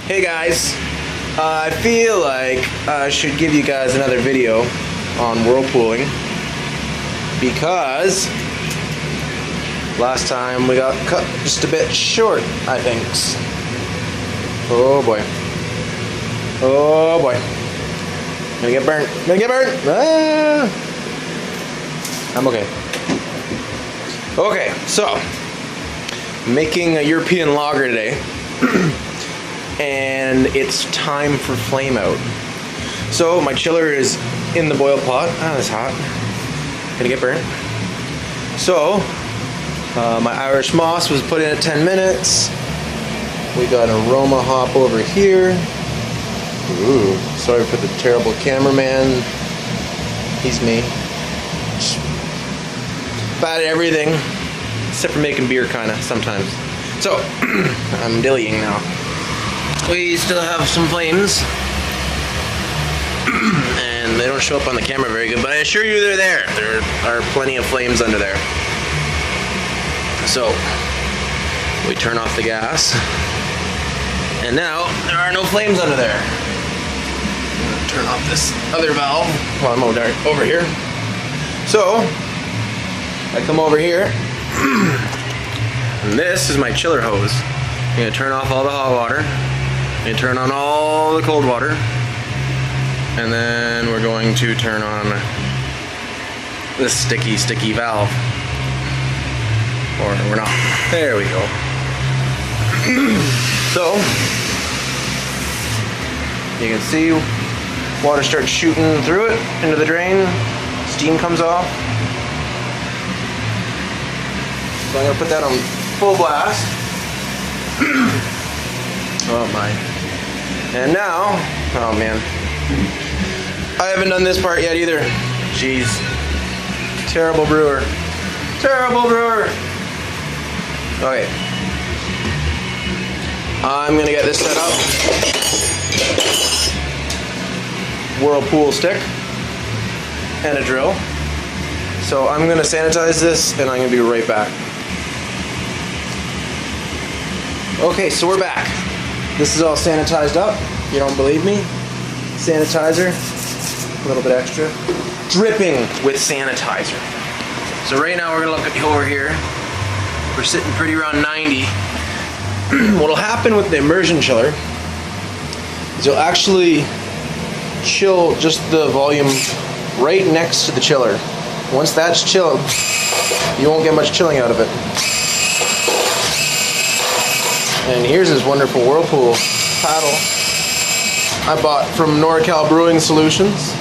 Hey guys, I feel like I should give you guys another video on whirlpooling because last time we got cut just a bit short, I think. Oh boy. Oh boy. Gonna get burnt. Gonna get burnt. Ah. I'm okay. Okay, so making a European lager today. And it's time for flame out. So my chiller is in the boil pot. Ah, that's hot. Gonna get burnt. So my Irish moss was put in at 10 minutes. We got aroma hop over here. Ooh, sorry for the terrible cameraman. He's me. Just bad at everything except for making beer, kinda sometimes. So I'm dillying now. We still have some flames, and they don't show up on the camera very good, but I assure you they're there. There are plenty of flames under there. So, we turn off the gas, and now there are no flames under there. I'm gonna turn off this other valve while I'm over here. So, I come over here, and this is my chiller hose. I'm gonna turn off all the hot water. And turn on all the cold water, and then we're going to turn on this sticky valve, or we're not. There we go. So you can see water starts shooting through it into the drain, steam comes off. So I'm going to put that on full blast. Oh my. And now, oh man, I haven't done this part yet either. Jeez. Terrible brewer. Terrible brewer. Okay. I'm gonna get this set up. Whirlpool stick and a drill. So I'm gonna sanitize this and I'm gonna be right back. Okay, so we're back. This is all sanitized up. You don't believe me? Sanitizer, a little bit extra. Dripping with sanitizer. So right now we're gonna look at over here. We're sitting pretty around 90. What'll happen with the immersion chiller is you'll actually chill just the volume right next to the chiller. Once that's chilled, you won't get much chilling out of it. And here's this wonderful Whirlpool paddle I bought from NorCal Brewing Solutions.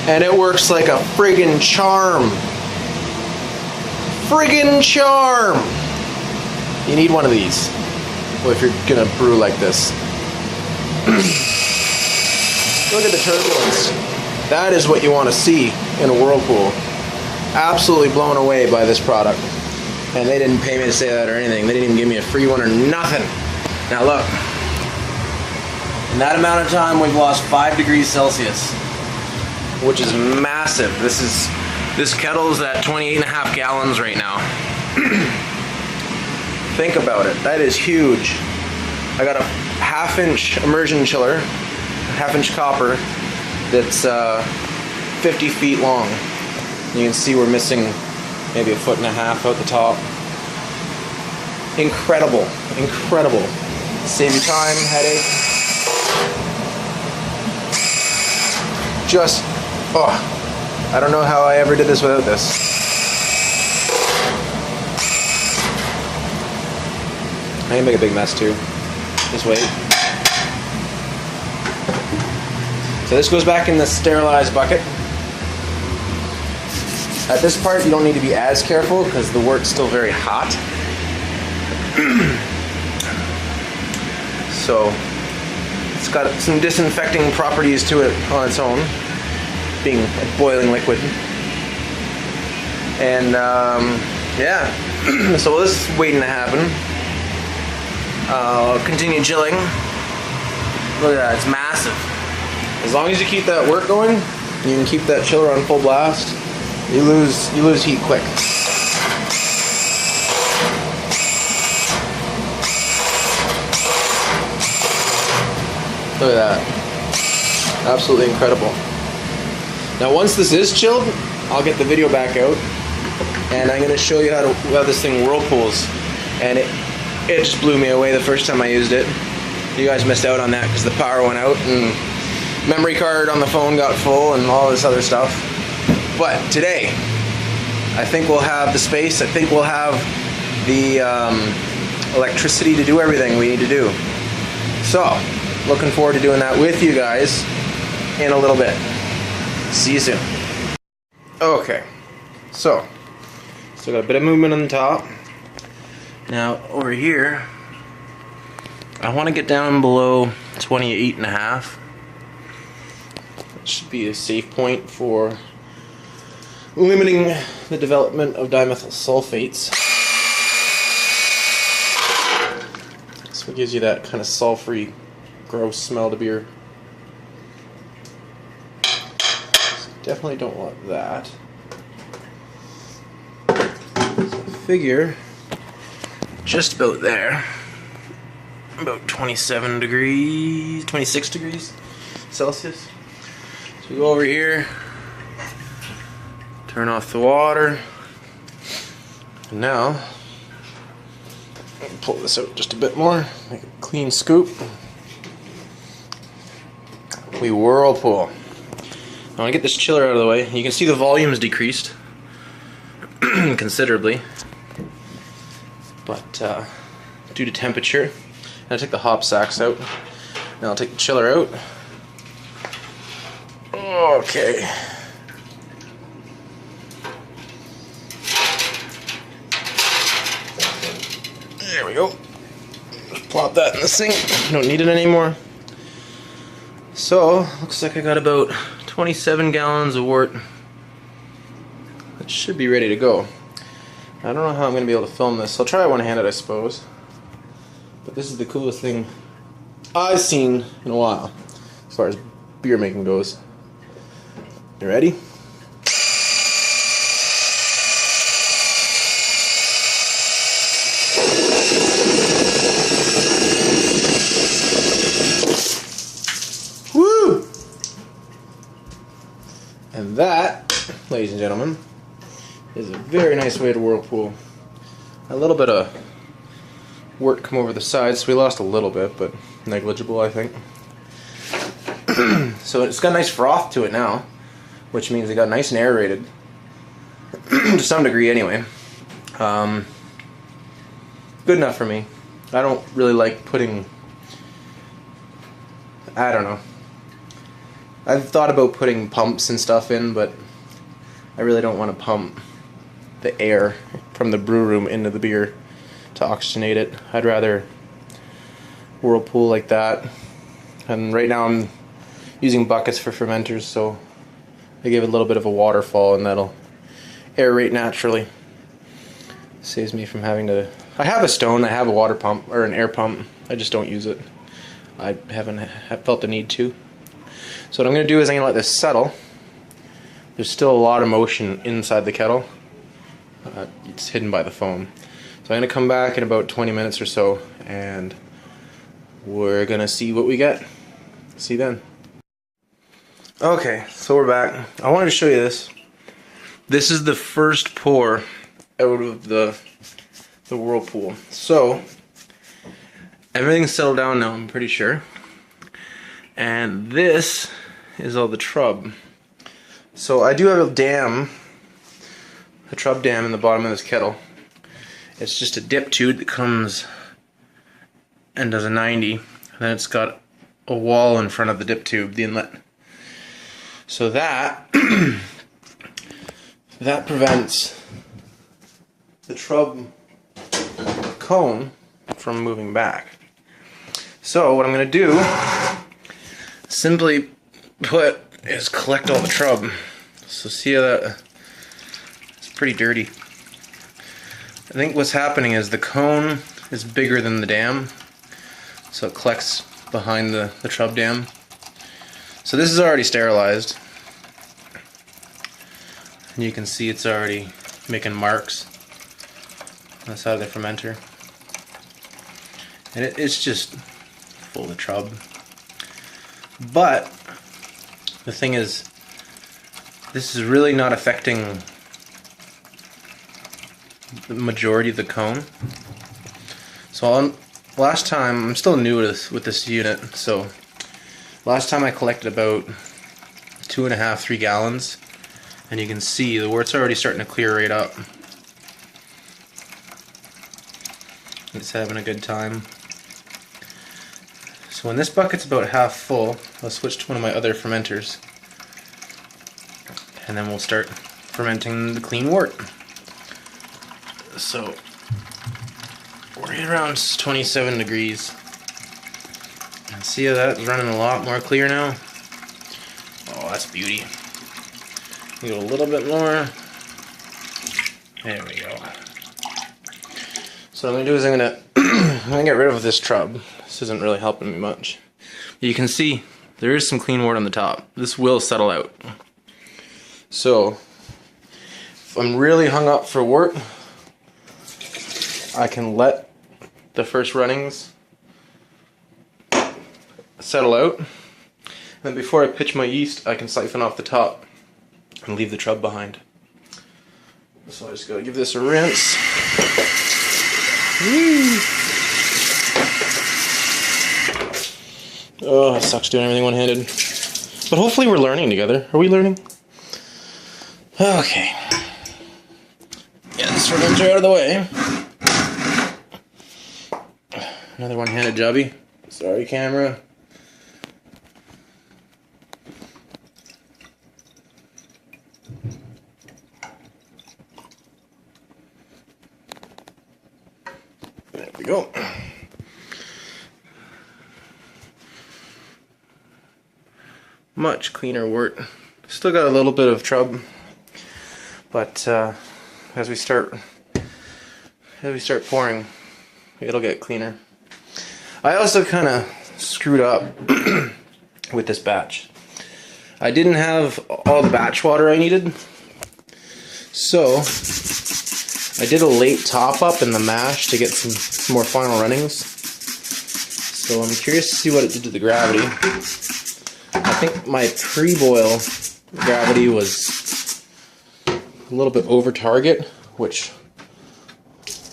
And it works like a friggin' charm. Friggin' charm! You need one of these. Well, if you're gonna brew like this. Look at the turbulence. That is what you want to see in a Whirlpool. Absolutely blown away by this product. And they didn't pay me to say that or anything. They didn't even give me a free one or nothing. Now look. In that amount of time, we've lost 5 degrees Celsius, which is massive. This kettle is at 28.5 gallons right now. Think about it. That is huge. I got a 1/2-inch immersion chiller, 1/2-inch copper, that's 50 feet long. You can see we're missing maybe 1.5 feet out the top. Incredible, incredible. Save you time, headache. Just, oh, I don't know how I ever did this without this. I can make a big mess too. Just wait. So this goes back in the sterilized bucket. At this part, you don't need to be as careful because the wort's still very hot. So it's got some disinfecting properties to it on its own, being a boiling liquid. And yeah, so this is waiting to happen. I'll continue chilling. Look at that, it's massive. As long as you keep that work going, you can keep that chiller on full blast. You lose heat quick. Look at that. Absolutely incredible. Now once this is chilled, I'll get the video back out and I'm going to show you how this thing whirlpools. And it just blew me away the first time I used it. You guys missed out on that because the power went out and memory card on the phone got full and all this other stuff. But today, I think we'll have the space, I think we'll have the electricity to do everything we need to do. So, looking forward to doing that with you guys in a little bit. See you soon. Okay, so still got a bit of movement on the top. Now over here, I want to get down below 28.5. That should be a safe point for limiting the development of dimethyl sulfates. So it gives you that kind of sulfury, gross smell to beer. So definitely don't want that. So I figure just about there, about 27 degrees, 26 degrees Celsius. So we go over here, turn off the water, and now pull this out just a bit more, make a clean scoop. We whirlpool. I want to get this chiller out of the way. You can see the volume's decreased considerably, but due to temperature. I'll take the hop sacks out. Now I'll take the chiller out. Okay. There we go. Just plop that in the sink. Don't need it anymore. So, looks like I got about 27 gallons of wort. That should be ready to go. I don't know how I'm going to be able to film this. I'll try it one-handed, I suppose. But this is the coolest thing I've seen in a while, as far as beer making goes. You ready? Woo! And that, ladies and gentlemen, is a very nice way to whirlpool. A little bit of wort come over the sides, so we lost a little bit, but negligible, I think. So it's got a nice froth to it now, which means it got nice and aerated to some degree anyway. Good enough for me. I don't really like putting, I don't know. I've thought about putting pumps and stuff in, but I really don't want to pump the air from the brew room into the beer to oxygenate it. I'd rather whirlpool like that. And right now I'm using buckets for fermenters, so I give it a little bit of a waterfall and that'll aerate naturally. Saves me from having to... I have a stone, I have a water pump, or an air pump, I just don't use it. I haven't felt the need to. So what I'm going to do is I'm going to let this settle. There's still a lot of motion inside the kettle. It's hidden by the foam. So I'm going to come back in about 20 minutes or so and we're going to see what we get. See you then. Okay, so we're back. I wanted to show you this. This is the first pour out of the whirlpool. So everything's settled down now, I'm pretty sure. And this is all the trub. So I do have a dam, a trub dam in the bottom of this kettle. It's just a dip tube that comes and does a 90, and then it's got a wall in front of the dip tube, the inlet. So that that prevents the trub cone from moving back. So what I'm going to do, simply put, is collect all the trub. So see how that, it's pretty dirty. I think what's happening is the cone is bigger than the dam, so it collects behind the trub dam. So this is already sterilized, and you can see it's already making marks on the side of the fermenter, and it's just full of trub. But the thing is, this is really not affecting the majority of the cone. So last time, I'm still new with this unit, so last time I collected about 2.5, 3 gallons, and you can see the wart's already starting to clear right up. It's having a good time. So when this bucket's about half full, I'll switch to one of my other fermenters, and then we'll start fermenting the clean wort. So we're right around 27 degrees. And see how that's running a lot more clear now? Oh, that's beauty. Need a little bit more. There we go. So what I'm gonna do is I'm gonna get rid of this trub. This isn't really helping me much. You can see there is some clean wort on the top. This will settle out. So if I'm really hung up for wort, I can let the first runnings settle out. And then before I pitch my yeast, I can siphon off the top and leave the trub behind. So I just gotta give this a rinse. Woo. Oh, it sucks doing everything one-handed. But hopefully we're learning together. Are we learning? Okay. Get this fermenter out of the way. Another one-handed jobby. Sorry, camera. There we go. Much cleaner wort. Still got a little bit of trub, but as we start pouring, it'll get cleaner. I also kind of screwed up with this batch. I didn't have all the batch water I needed, so I did a late top up in the mash to get some more final runnings. So I'm curious to see what it did to the gravity. I think my pre-boil gravity was a little bit over target, which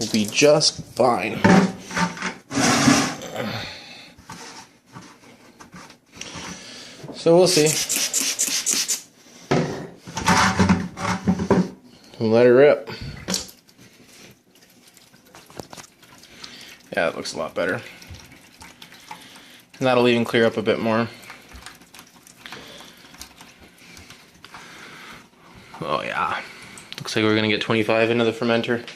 will be just fine. So we'll see. Let it rip. Yeah, it looks a lot better. And that'll even clear up a bit more. Oh yeah. Looks like we're gonna get 25 into the fermenter.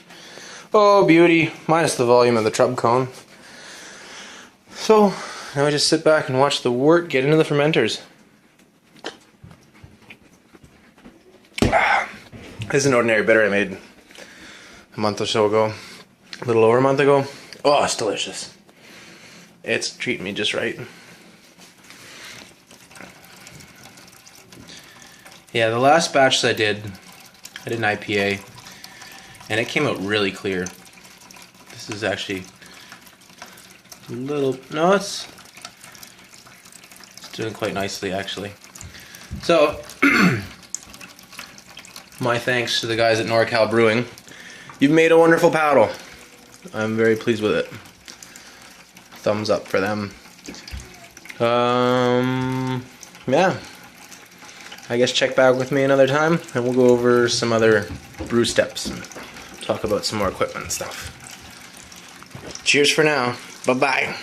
Oh beauty, minus the volume of the trub cone. So now I just sit back and watch the wort get into the fermenters. This is an ordinary bitter I made a month or so ago. A little over a month ago. Oh, it's delicious. It's treating me just right. Yeah, the last batch that I did an IPA, and it came out really clear. This is actually a little, no, it's doing quite nicely actually. So, my thanks to the guys at NorCal Brewing. You've made a wonderful paddle. I'm very pleased with it. Thumbs up for them. Yeah. I guess check back with me another time and we'll go over some other brew steps and talk about some more equipment and stuff. Cheers for now. Bye-bye.